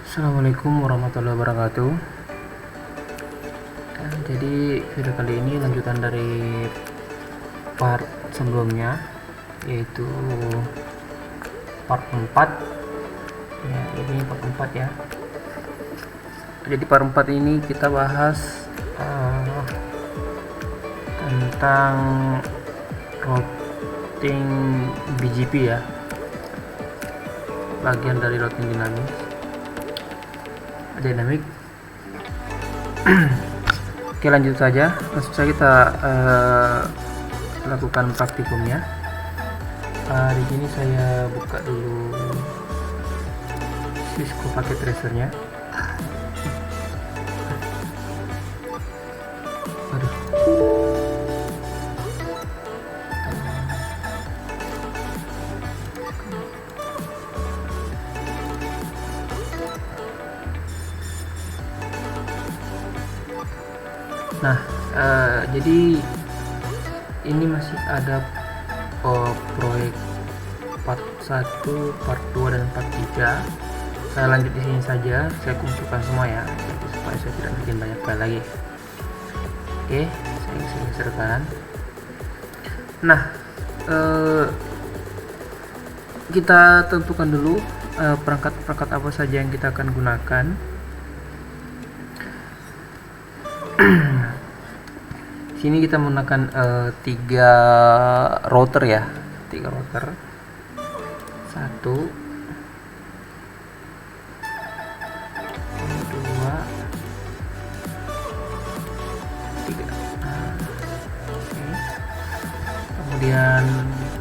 Assalamualaikum warahmatullahi wabarakatuh. Jadi video kali ini lanjutan dari part sebelumnya, yaitu part 4 ya. Ini part 4 ya. Jadi part 4 ini kita bahas tentang routing BGP ya, bagian dari routing dinamik. Oke, lanjut saja. Langsung saja kita lakukan praktikumnya. Di sini saya buka dulu Cisco paket tracernya. Aduh. Nah, jadi ini masih ada proyek part 1, part 2 dan part 3. Saya lanjut di sini saja, saya kumpulkan semua ya, jadi supaya saya tidak bikin banyak file lagi. Oke, saya geser-geserkan. Nah, kita tentukan dulu perangkat-perangkat apa saja yang kita akan gunakan. Sini kita menggunakan 3 router ya, 3 router. 1 2 3. Oke. Kemudian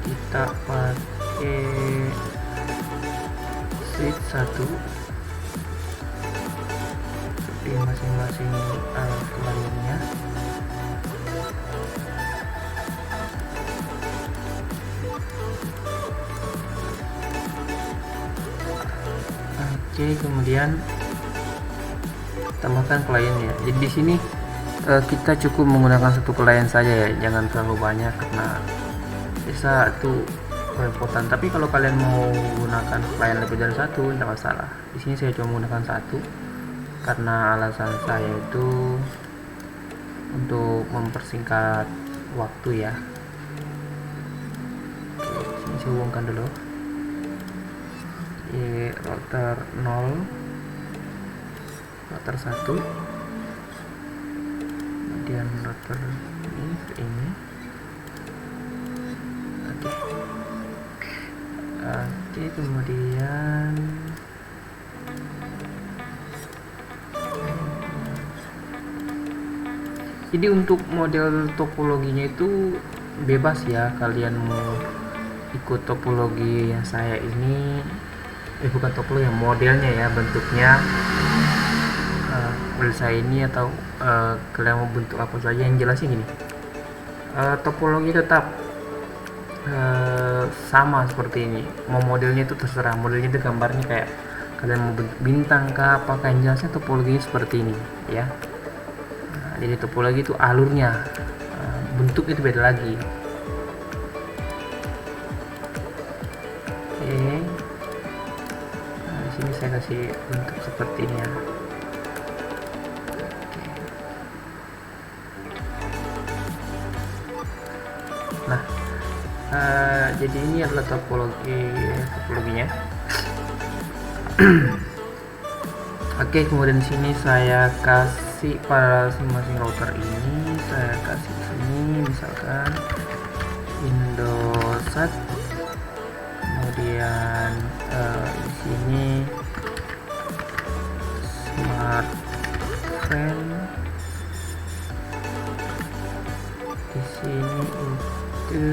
kita pakai switch 1 di masing-masing layarnya. Oke, kemudian tambahkan kliennya. Jadi di sini kita cukup menggunakan satu klien saja ya, jangan terlalu banyak karena bisa itu kerepotan. Tapi kalau kalian mau gunakan klien lebih dari satu, tidak masalah. Di sini saya cuma menggunakan satu karena alasan saya itu untuk mempersingkat waktu ya. Oke, sini saya hubungkan dulu. Router 0, router 1, kemudian router ini. Oke, kemudian jadi untuk model topologinya itu bebas ya, kalian mau ikut topologi yang saya ini, bukan topologi, yang modelnya ya, bentuknya model saya ini, atau kalian mau bentuk apa saja. Yang jelasnya gini, topologi tetap sama seperti ini. Mau modelnya itu terserah, modelnya itu gambarnya kayak kalian mau bentuk bintang kah, apakah, yang jelasnya topologinya seperti ini ya. Jadi topologi itu alurnya, bentuk itu beda lagi. Oke, di sini saya kasih bentuk seperti ini ya. Nah, jadi ini adalah topologinya. Oke, kemudian di sini saya kasih pada masing-masing router ini, saya kasih sini misalkan Windows 1, kemudian di sini Smart Friend, di sini itu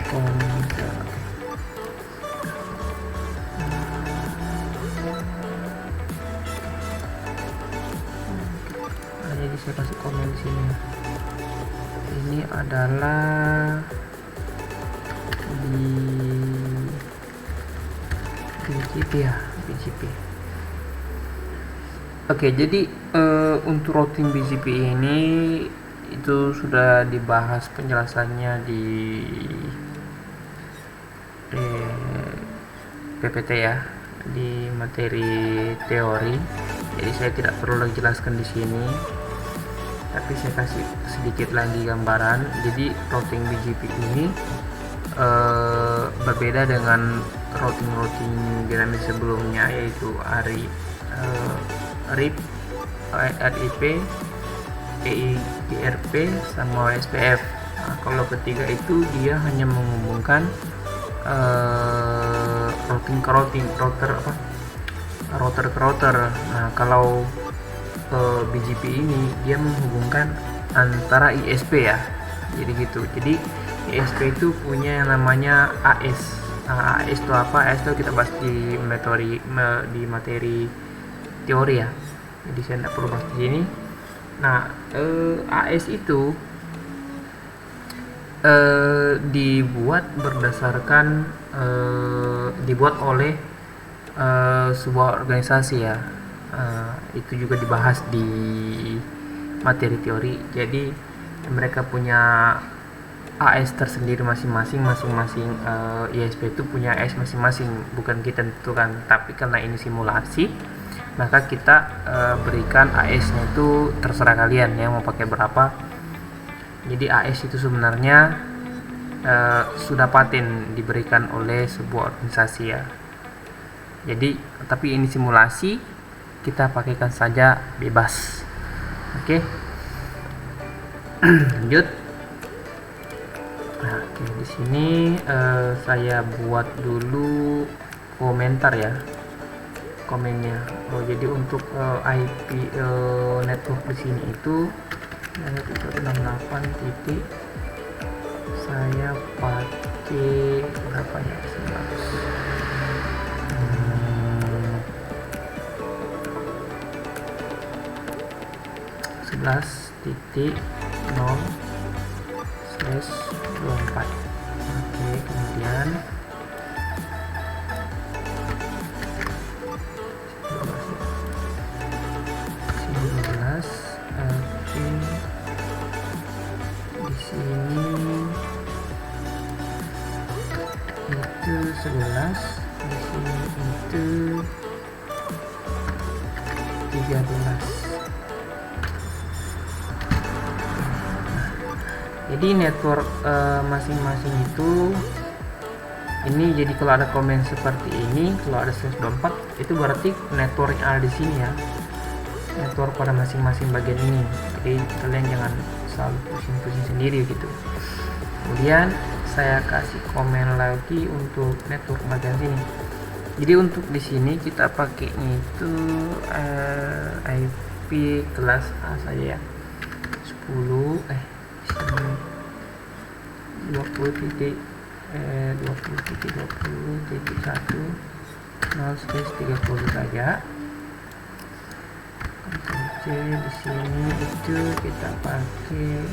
Telkomsel. Jadi saya kasih komen di sini. Ini adalah di BGP ya, BGP. Oke, jadi untuk routing BGP ini itu sudah dibahas penjelasannya di PPT ya, di materi teori. Jadi saya tidak perlu lagi jelaskan di sini, tapi saya kasih sedikit lagi gambaran. Jadi routing BGP ini berbeda dengan routing dinamis sebelumnya, yaitu RIP, RIP, EIGRP, sama SPF. Nah, kalau ketiga itu dia hanya menghubungkan routing ke routing, router ke router. Nah, kalau BGP ini dia menghubungkan antara ISP ya, jadi gitu. Jadi ISP itu punya yang namanya AS. Nah, AS itu apa? AS itu kita bahas di materi teori ya, jadi saya tidak perlu bahas di sini. Nah, AS itu dibuat oleh sebuah organisasi ya. Itu juga dibahas di materi teori. Jadi mereka punya AS tersendiri masing-masing. ISP itu punya AS masing-masing, bukan kita tentukan. Tapi karena ini simulasi, maka kita berikan AS-nya itu terserah kalian yang mau pakai berapa. Jadi AS itu sebenarnya sudah paten diberikan oleh sebuah organisasi ya. Jadi tapi ini simulasi, kita pakaikan saja bebas. Oke. Lanjut. Nah, oke, di sini saya buat dulu komentar ya, komennya. Jadi untuk IP network di sini itu 168 titik, saya pakai berapa ya, 11.0/24. Oke, kemudian sini 12. Oke, di sini itu 11, di sini itu 13. Jadi network masing-masing itu ini, jadi kalau ada komen seperti ini, kalau ada 124 itu berarti network yang ada di sini ya, network pada masing-masing bagian ini. Jadi kalian jangan selalu pusing-pusing sendiri gitu. Kemudian saya kasih komen lagi untuk network bagian sini. Jadi untuk di sini kita pakainya itu IP kelas A saja ya, 10 20.20.1 0/30 saja. Ctrl C, di sini itu kita pakai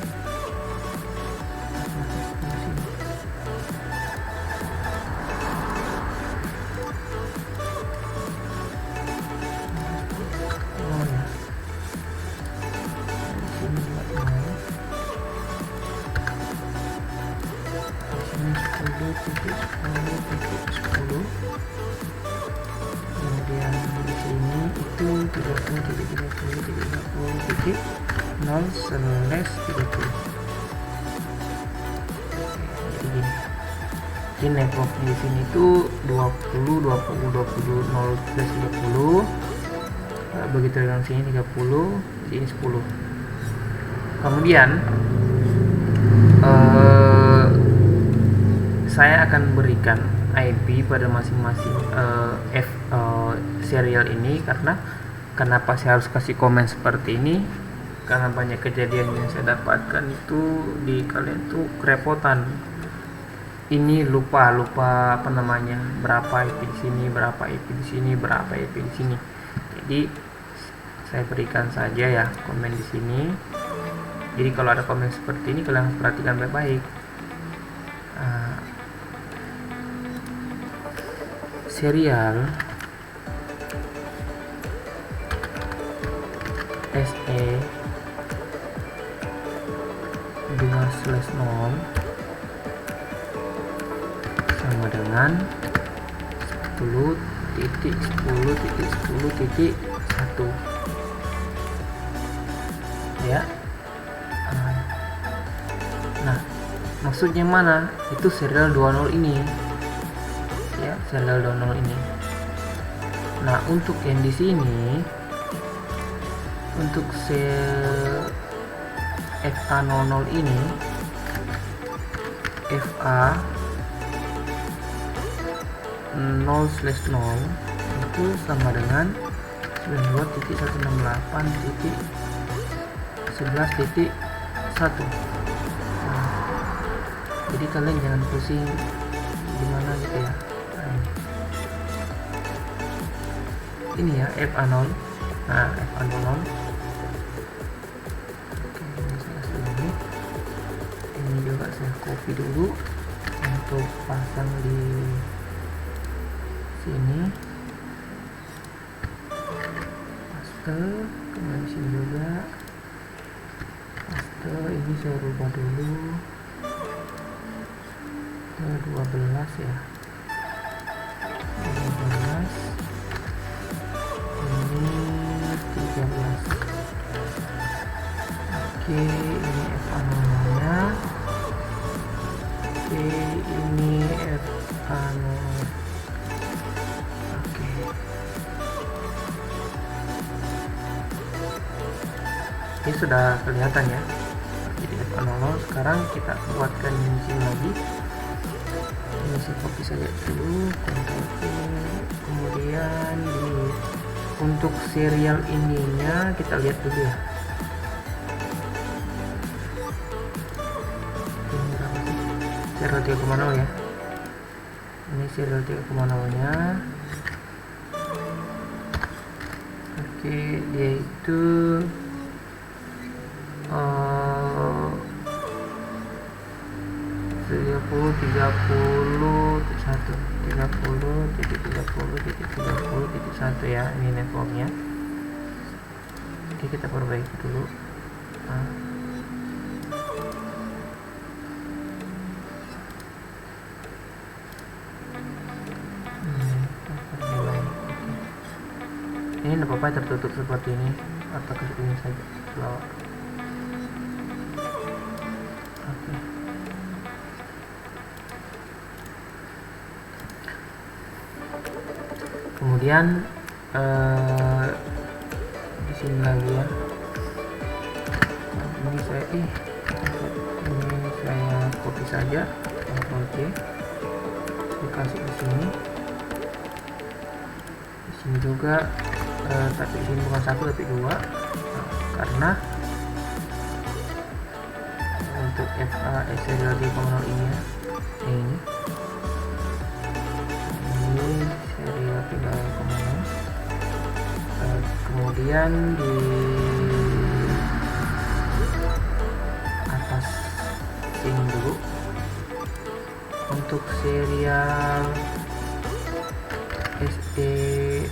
kemudian di sini itu 30.0/30. Jadi gini. Jadi network di sini itu 20 0/30. Begitu dengan sini 30, sini 10. Kemudian saya akan berikan IP pada masing-masing serial ini. Karena kenapa saya harus kasih komen seperti ini, karena banyak kejadian yang saya dapatkan itu di kalian tuh kerepotan, ini lupa apa namanya, berapa IP di sini, berapa IP di sini, berapa IP di sini. Jadi saya berikan saja ya komen di sini. Jadi kalau ada komen seperti ini kalian harus perhatikan baik-baik. Serial SE 2/0 sama dengan 10.10.10.1 ya. Nah, maksudnya mana? Itu serial 20 ini ya, serial 20 ini. Nah, untuk yang di sini, untuk sel FA00 ini, FA 0/0 itu sama dengan 92.168.11.1. Jadi kalian jangan pusing gimana gitu ya. Ini ya FA0. Nah, FA00. Oke, ini saya kasih ini juga saya copy dulu untuk pasang di sini, paste, kemudian sini juga paste. Ini saya rubah dulu ke 12 ya, 12. Ini 13. Oke, ini FA0 nya. Oke, ini FA0. Oke, ini sudah kelihatan ya. Jadi FA00. Sekarang kita buatkan di sini lagi. Ini saya copy saja dulu, Ctrl V. Kemudian untuk serial ininya kita lihat dulu ya. Ini berapa sih? Serial 3,0 ya. Ini serial 3,0 nya. Oke, dia itu 30.30.1 ya, ini networknya. Oke, kita perbaiki dulu. Ini tidak apa-apa tertutup seperti ini, atau ke sini saja. Oke. Kemudian di sini lagi ya. Ini saya copy saja, Ctrl C, dikasih di sini. Di sini juga, tapi di sini bukan 1 tapi 2, karena untuk FA serial 3,0 ini ya, ini serial 3,0. Kemudian di atas sini dulu untuk serial SE2,0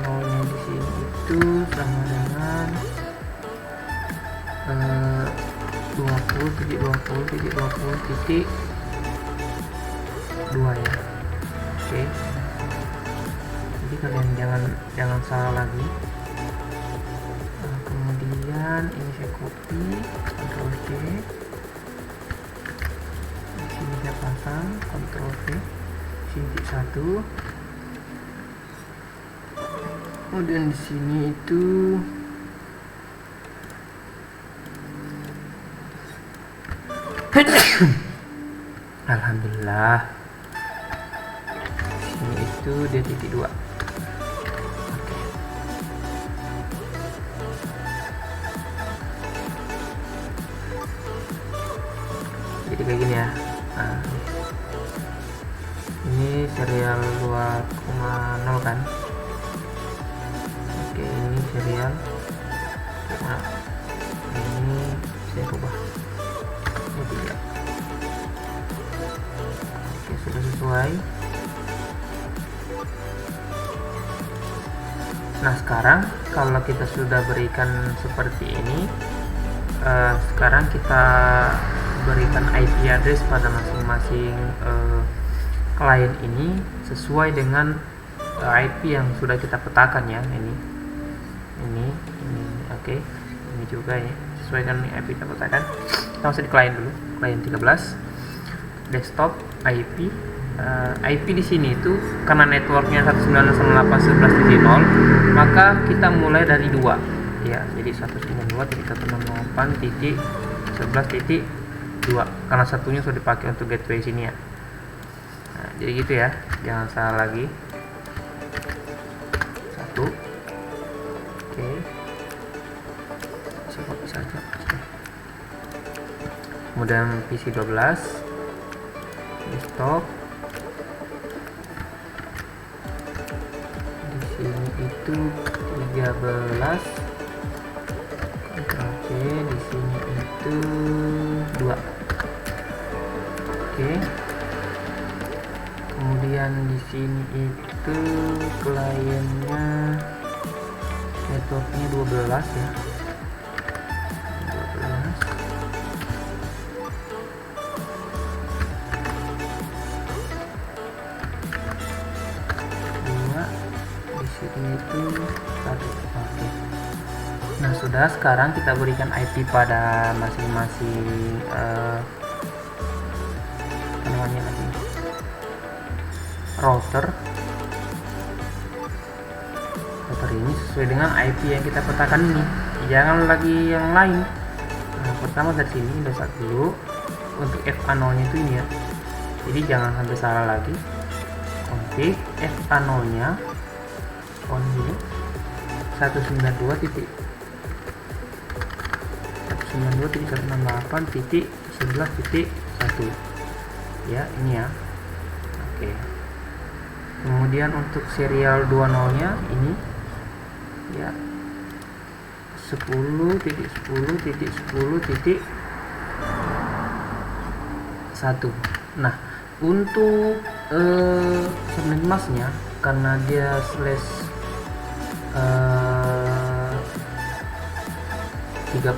nya di sini itu sama dengan 20.20.20.2 ya. Oke. Jadi kalian jangan salah lagi. Kemudian ini saya copy, Ctrl C. Di sini saya pasang, Ctrl V. Sini 1. Kemudian di sini itu alhamdulillah. Ini itu dia titik 2. Oke. Jadi kayak gini ya. Nah, ini serial 2,0 kan. Oke, ini serial. Nah, ini saya ubah. Oke, sudah sesuai. Nah, sekarang kalau kita sudah berikan seperti ini, sekarang kita berikan IP address pada masing-masing klien ini sesuai dengan IP yang sudah kita petakan ya. Ini oke. Ini juga ya sesuai dengan IP kita petakan. Kita masuk di klien dulu, klien 13 desktop IP. IP di sini itu karena networknya 192.168.11.0, maka kita mulai dari 2 ya. Jadi 192.168.11.2 karena satunya sudah dipakai untuk gateway sini ya. Nah, jadi gitu ya, jangan salah lagi. 1 oke, seperti saja. Kemudian PC 12 desktop, di sini itu 13 Ctrl C, di sini itu 2 oke. Kemudian di sini itu kliennya networknya 12 ya, 12 ini itu 1 oke. Nah sudah, sekarang kita berikan IP pada masing-masing namanya lagi router ini sesuai dengan IP yang kita petakan ini, jangan lagi yang lain. Nah pertama dari sini udah set dulu untuk FA0 nya itu ini ya, jadi jangan sampai salah lagi. Config FA0 nya on dulu 192.168.11.1 ya, ini ya oke. Kemudian untuk serial 20 nya ini ya 10.10.10.1. Nah untuk subnet masknya karena dia slash 30,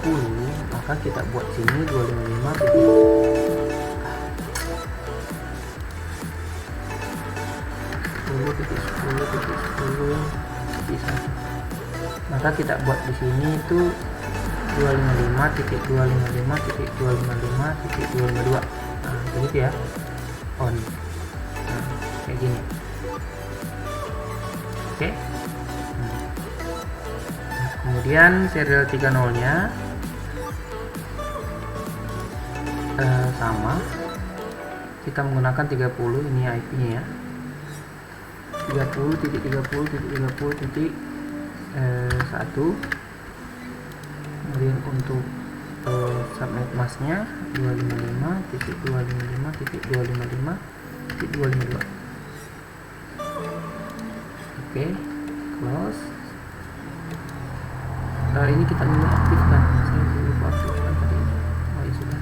maka kita buat sini 255.10.10.10.1. Maka kita buat di sini itu 255.255.255.252. Nah begitu ya, on. Nah, kayak gini oke. Kemudian serial 30 nya sama, kita menggunakan 30, ini IP nya ya, 30.30.30.1. Kemudian untuk subnet masknya 255.255.255.252 oke, close. Ini kita dulu aktifkan, saya lupa aktifkan tadi. Oh ya sudah.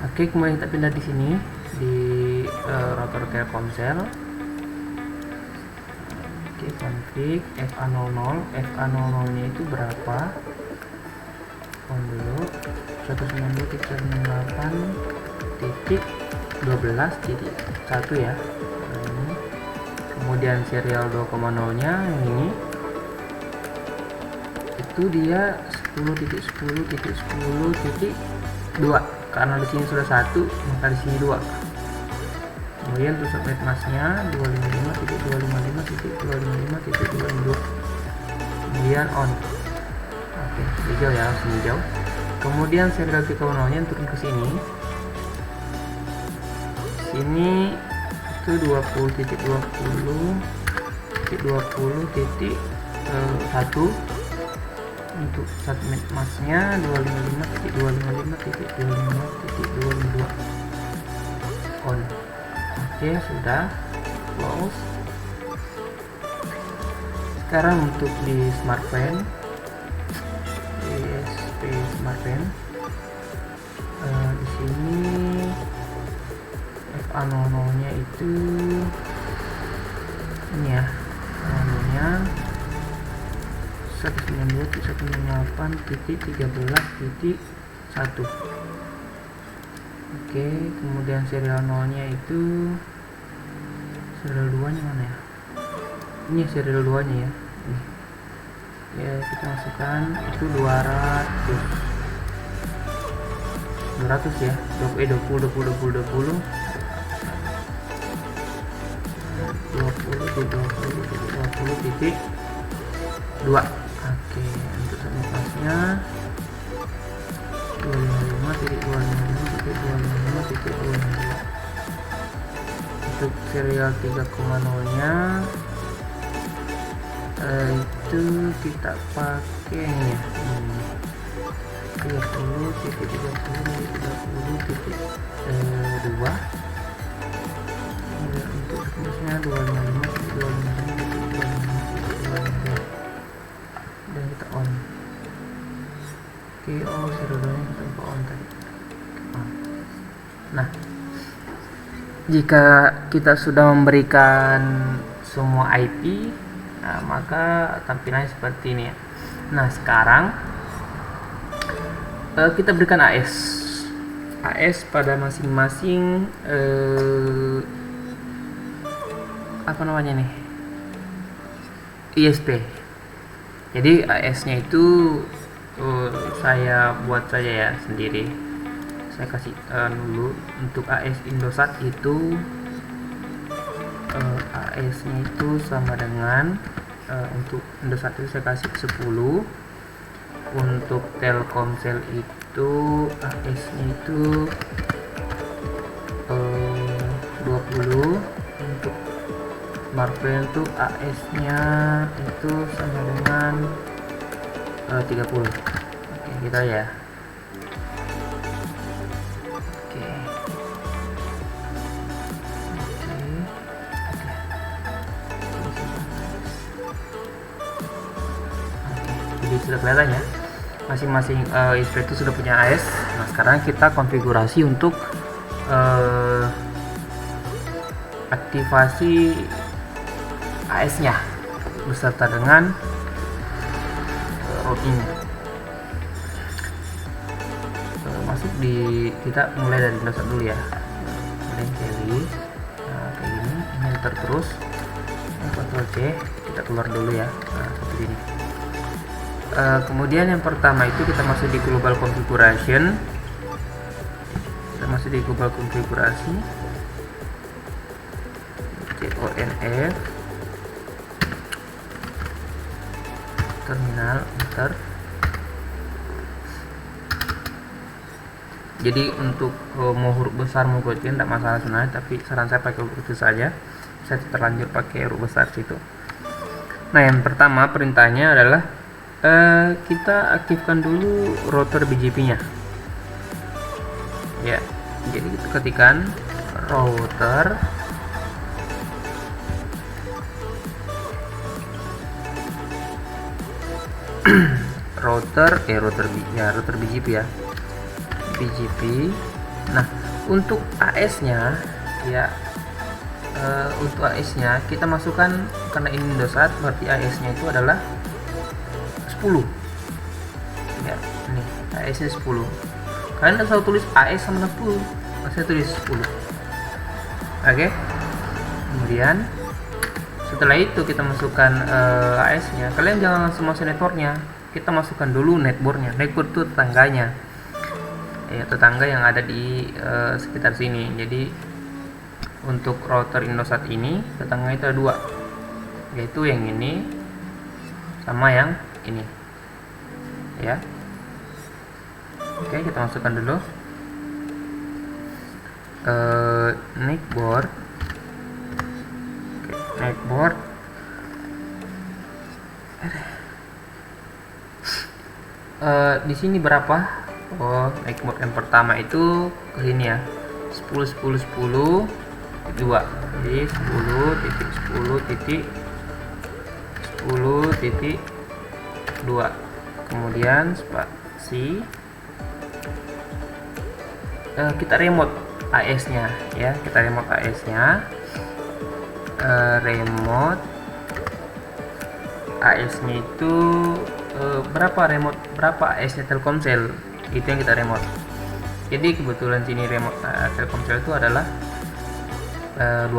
Oke, kemudian kita pindah di sini di router Telkomsel. Oke, config FA00. FA00 nya itu berapa? On dulu 192.168.12.1 ya. Ini. Kemudian serial 2.0 nya ini itu dia 10.10.10.2 karena di sini sudah 1, maka di sini 2. Kemudian untuk subnet masknya 255.255.255.252. Kemudian on. Oke, hijau ya, langsung hijau. Kemudian serial 3.0 nya turun ke sini. Sini itu 20.20.20.1. Untuk subnet masknya 255.255.255.252 on. Oke, sudah close. Sekarang untuk di smartphone, DSP smartphone, di sini FA00 nya itu ini ya, namanya 192.168.13.1. Oke, kemudian serial 0 nya itu serial 2 nya mana ya? Ini serial 2 nya ya. Nih. Ya, kita masukkan itu 200 ya, 20. Oke, untuk submutasinya 255.255.255.252. Untuk serial 3,0 nya itu kita pakai ini ya, 30.30.30.2. Untuk seterusnya 255.255.252 dan kita on. Oke, serialnya kita buka on tadi. On. Nah, jika kita sudah memberikan semua IP, nah, maka tampilannya seperti ini ya. Nah, sekarang kita berikan AS pada masing-masing apa namanya nih, ISP. Jadi AS-nya itu saya buat saja ya sendiri. Saya kasih dulu untuk AS Indosat itu AS-nya itu sama dengan untuk Indosat itu saya kasih 10. Untuk Telkomsel itu AS-nya itu 20. Untuk Smartfren itu AS-nya itu sama dengan 30. Oke, kita ya. Oke. Jadi sudah kelihatan ya, masing-masing ISP itu sudah punya AS. Nah, sekarang kita konfigurasi untuk aktivasi AS-nya beserta dengan routing. Masuk di, kita mulai dari Indosat dulu ya, kemudian carry. Nah, kayak gini, ini enter terus, Ctrl C, kita keluar dulu ya. Nah, seperti ini. Kemudian yang pertama itu kita masuk di global configuration. Kita masuk di global konfigurasi, CONF, terminal, enter. Jadi untuk mau huruf besar mau kecil tidak masalah sebenarnya, tapi saran saya pakai huruf kecil saja. Saya terlanjur pakai huruf besar situ. Nah, yang pertama perintahnya adalah kita aktifkan dulu router BGP-nya. Ya, jadi kita ketikkan router router BGP ya, BGP. Nah, untuk AS-nya ya, untuk AS-nya kita masukkan, karena ini Indosat berarti AS-nya itu adalah 10 ya. Ini AS-nya 10. Kalian tidak usah tulis AS sama 10, saya tulis 10. Oke. Kemudian setelah itu kita masukkan AS-nya. Kalian jangan langsung masuk networknya, kita masukkan dulu netboardnya. Netboard itu tetangganya ya, tetangga yang ada di sekitar sini. Jadi untuk router Indosat ini tetangga itu ada 2, yaitu yang ini sama yang ini ya. Oke, kita masukkan dulu netboard. Oke, netboard. Di sini berapa? Oh, netboard yang pertama itu ke sini ya, 10 10 10 2. Jadi 10.10.10.2. Kemudian spasi, kita remote AS-nya ya, kita remote AS-nya. Remote AS-nya itu berapa AS-nya Telkomsel, itu yang kita remote. Jadi kebetulan sini remote Telkomsel itu adalah 20.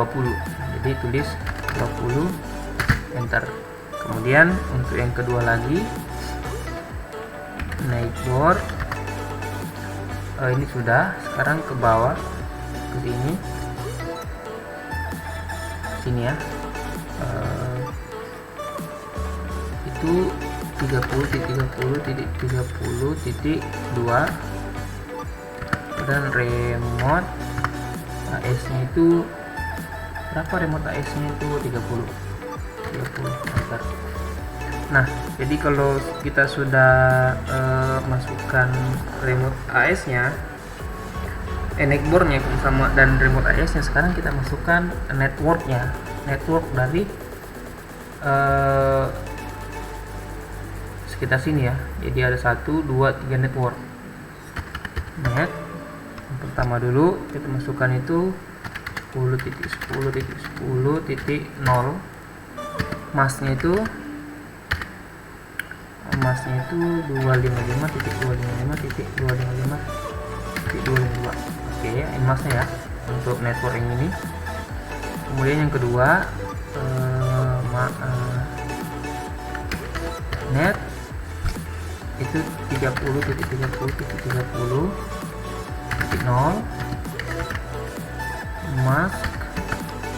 Jadi tulis 20, enter. Kemudian untuk yang kedua lagi naik board, ini sudah. Sekarang ke bawah ke sini ya, itu 30.30.30.2 dan remote AS nya itu berapa? Remote AS nya itu 30 enter. Nah, jadi kalau kita sudah masukkan remote AS nya, netboard nya sama dan remote AS nya, sekarang kita masukkan network dari sekitar sini ya. Jadi ada 1, 2, 3 network. Net yang pertama dulu kita masukkan itu 10.10.10.0. masnya itu 255.255.255.252. Oke, ini masnya ya untuk network yang ini. Kemudian yang kedua net itu 30.30.30.0 mask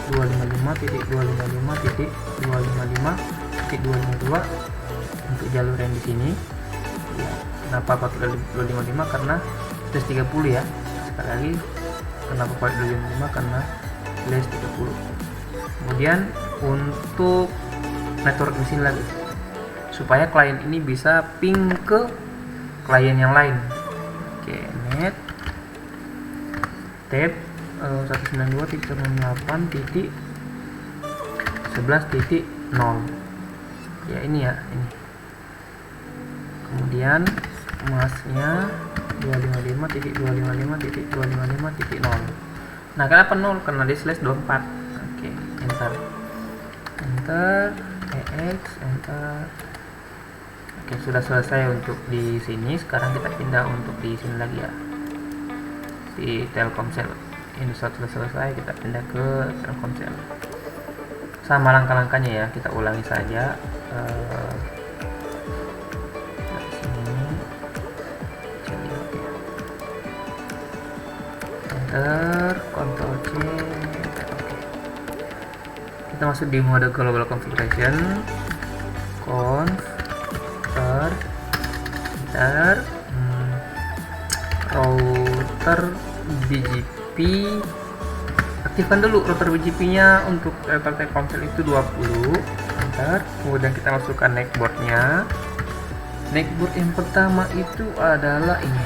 255.255.255.252 untuk jalur yang di sini ya. Kenapa pakai 255? Karena plus 30 ya. Sekali lagi, kenapa pakai 255? Karena plus 30. Kemudian untuk network di sini lagi, supaya klien ini bisa ping ke klien yang lain. Oke, net tab 192.168.11.0 ya, ini ya, ini. Kemudian masnya 255.255.255.0. nah, kenapa 0? Karena di slash 24. Oke, enter EX, enter. Oke, sudah selesai untuk di sini. Sekarang kita pindah untuk di sini lagi ya, di Telkomsel. Ini sudah selesai, kita pindah ke Telkomsel. Sama langkah-langkahnya ya, kita ulangi saja. Dari sini, enter, Ctrl C, enter. Oke. Kita masuk di mode global configuration, enter, router BGP, aktifkan dulu router BGP nya untuk Telkomsel itu 20, enter. Kemudian kita masukkan netboard nya. Netboard yang pertama itu adalah ini,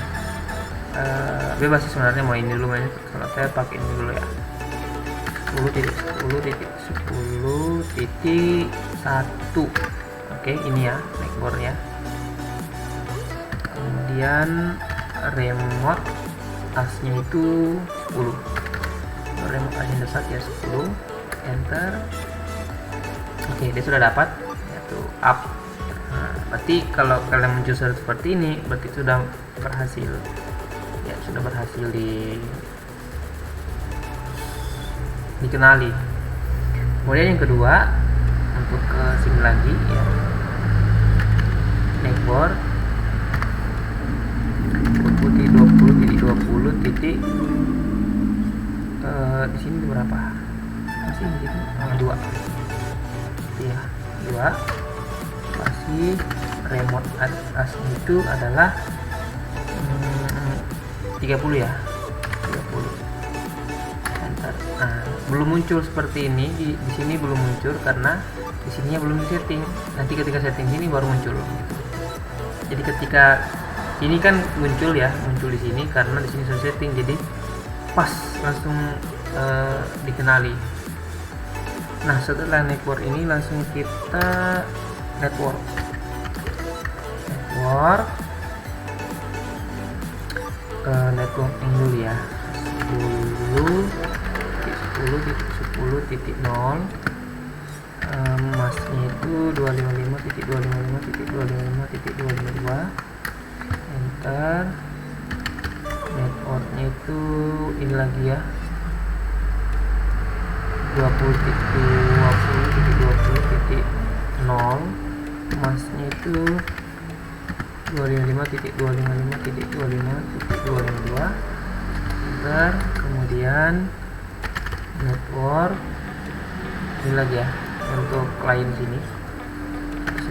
bebas sih sebenarnya mau ini dulu, kalau saya pakai ini dulu ya, 10.10.10.1. Oke, ini ya netboardnya. Kemudian remote asnya itu 10, remote asnya dasar ya 10, enter. Oke, dia sudah dapat yaitu up. Nah, berarti kalau kalian muncul seperti ini, berarti sudah berhasil ya, sudah berhasil dikenali. Kemudian yang kedua, untuk ke sini lagi ya, netboard putih 20.20 titik, di sini berapa? Masih gitu, 2 ya, 2. Masih remote asnya itu adalah 30 ya, 30, enter. Nah, belum muncul seperti ini di sini, belum muncul karena di sininya belum disetting. Nanti ketika setting sini baru muncul gitu. Jadi ketika ini kan muncul ya, muncul di sini karena di sini sudah setting, jadi pas langsung dikenali. Nah, setelah network ini langsung kita network networking dulu ya, 10.10.10.0, masnya itu 255.255.255.252, enter. networknya itu ini lagi ya, 20.20.20.0, masnya itu 255.255.252, enter. Kemudian network ini lagi ya, untuk klien sini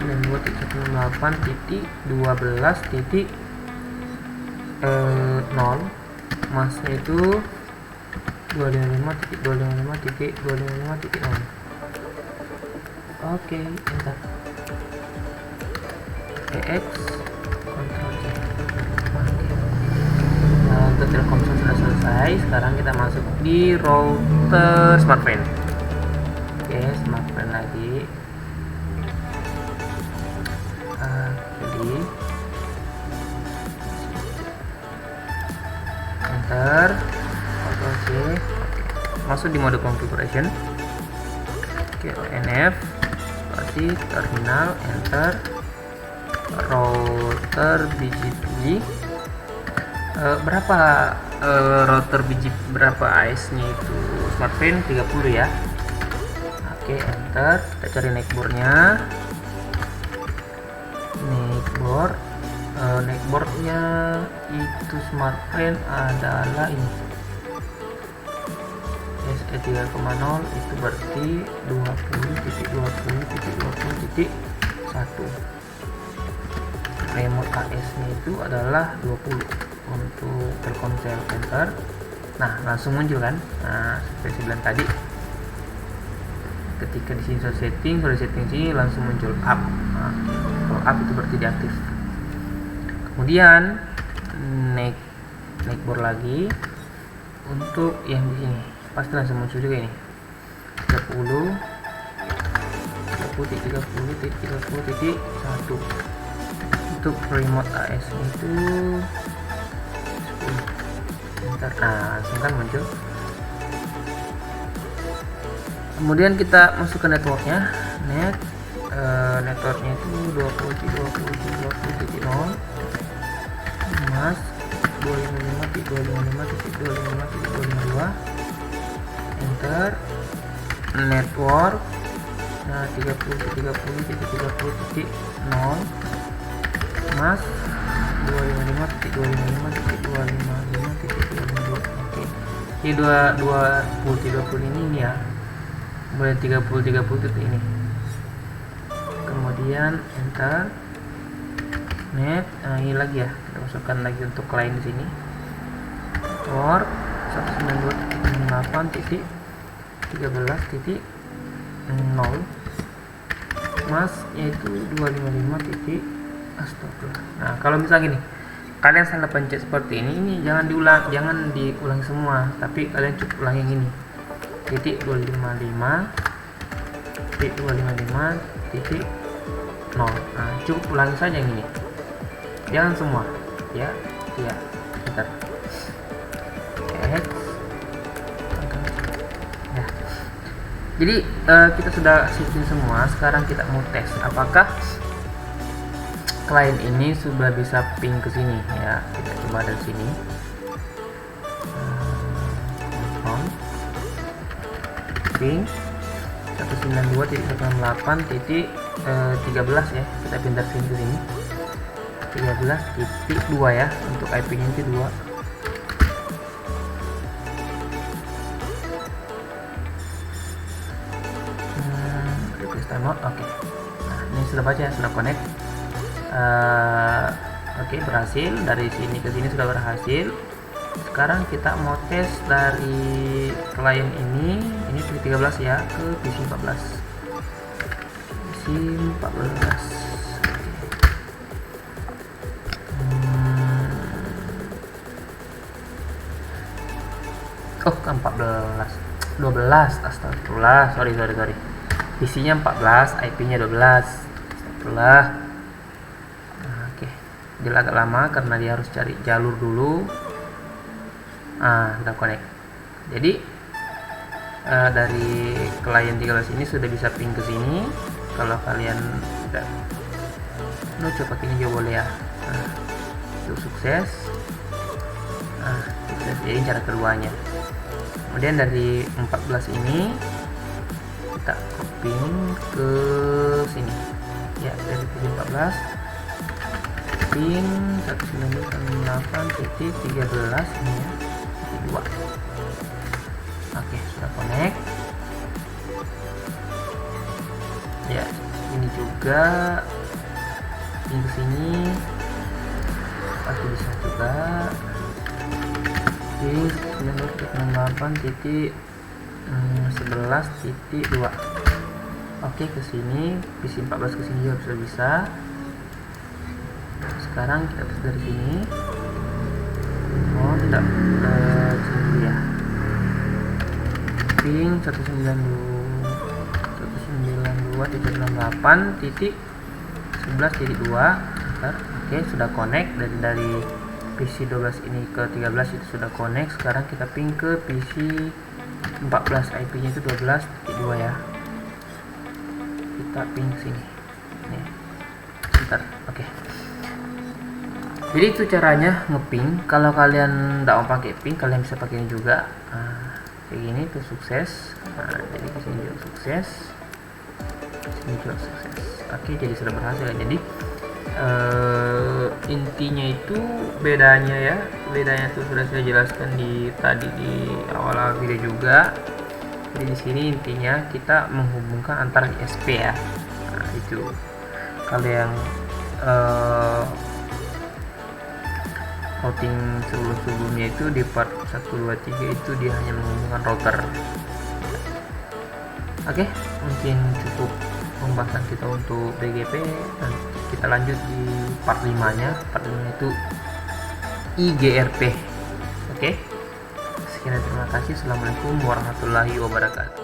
92.168.12.0, masnya itu 255.255.255.0. Oke, enter. EX Ctrl C. Nah, untuk Telkomsel sudah selesai. Sekarang kita masuk di router smartphone. Oke, smartphone lagi. Jadi enter, Ctrl C. Masuk di mode configuration. Oke, ONF, pasti terminal, enter. Router BGP, berapa router BGP, berapa AS-nya itu smartphone 30 ya. Oke, enter. Kita cari neckboardnya. Neckboardnya itu smartphone adalah ini SE 3.0, itu berarti 20.20.20.1. remote AS nya itu adalah 20 untuk Telkomsel, enter. Nah, langsung muncul kan. Nah, seperti saya bilang tadi, ketika di sini sudah setting sini langsung muncul up. Nah, kalau up itu berarti diaktif. Kemudian neckboard lagi untuk yang di sini pasti langsung muncul juga ini 30.30.30.1. untuk remote AS itu 10. Bentar, nah langsung kan muncul. Kemudian kita masuk ke networknya. Networknya itu 20.20.20.0, mas 255.255.255.252, enter. Network, nah 30.30.30.0, mas 255.255.255.252. Oke, ini 20 ini ya, boleh 30 titik ini. Kemudian enter. Net, nah ini lagi ya, kita masukkan lagi untuk klien di sini. Network 192.13.0, mas yaitu 255. Astagfirullah. Nah, kalau misalnya gini, kalian salah pencet seperti ini jangan diulang semua, tapi kalian cukup ulangi yang ini. Titik 255.255.0. Nah, cukup ulangi saja yang ini. Jangan semua. Ya. Bentar. Ya. Jadi kita sudah setting semua. Sekarang kita mau tes apakah klien ini sudah bisa ping ke sini ya. Kita coba dari sini. Ping 192.168.13 ya. Kita pindah sini ke sini. 13.2 ya, untuk IP-nya itu 2. Request timeout. Oke. Nah, ini sudah baca ya, sudah connect. Oke, berhasil. Dari sini ke sini sudah berhasil. Sekarang kita mau tes dari klien ini PC 13 ya, ke PC 14. PC 14. Oh, ke 14. 12. Astagfirullah. Sorry. PC-nya 14, IP-nya 12. Astagfirullah. Nah, oke. Dia agak lama karena dia harus cari jalur dulu. Udah connect. Jadi dari klien 13 ini sudah bisa ping ke sini. Kalau kalian udah coba ini juga boleh ya. Itu sukses. Nah, jadi cara keduanya. Kemudian dari 14 ini kita copy ke sini ya, dari PC 14 pin 192.8.13 ini ya, 2. Oke, sudah connect ya. Ini juga pin ke sini pasti bisa juga di 19.68.11.2. Oke, ke sini PC 14 ke sini juga sudah bisa. Sekarang kita tes dari sini. Oh, tidak sini dulu ya. Ping 192.68.11.2. Oke, sudah connect dari PC 12 ini ke 13 itu sudah connect. Sekarang kita ping ke PC 14, IP-nya itu 12.2 ya. Kita ping sini. Nih. Bentar. Oke. Jadi itu caranya ngeping. Kalau kalian tidak mau pakai ping, kalian bisa pakai ini juga. Nah, kayak gini tuh sukses. Nah, jadi di sini juga sukses. Sini juga sukses. Oke, jadi sudah berhasil ya. Jadi intinya itu bedanya tuh sudah saya jelaskan tadi di awal video juga. Jadi di sini intinya kita menghubungkan antara ISP ya. Nah, itu kalau yang routing sebelumnya itu di part 123 itu dia hanya menghubungkan router. Oke, mungkin cukup pembahasan kita untuk BGP. Dan kita lanjut di part 5 nya. Part 5 itu IGRP. Oke, sekian, terima kasih. Assalamualaikum warahmatullahi wabarakatuh.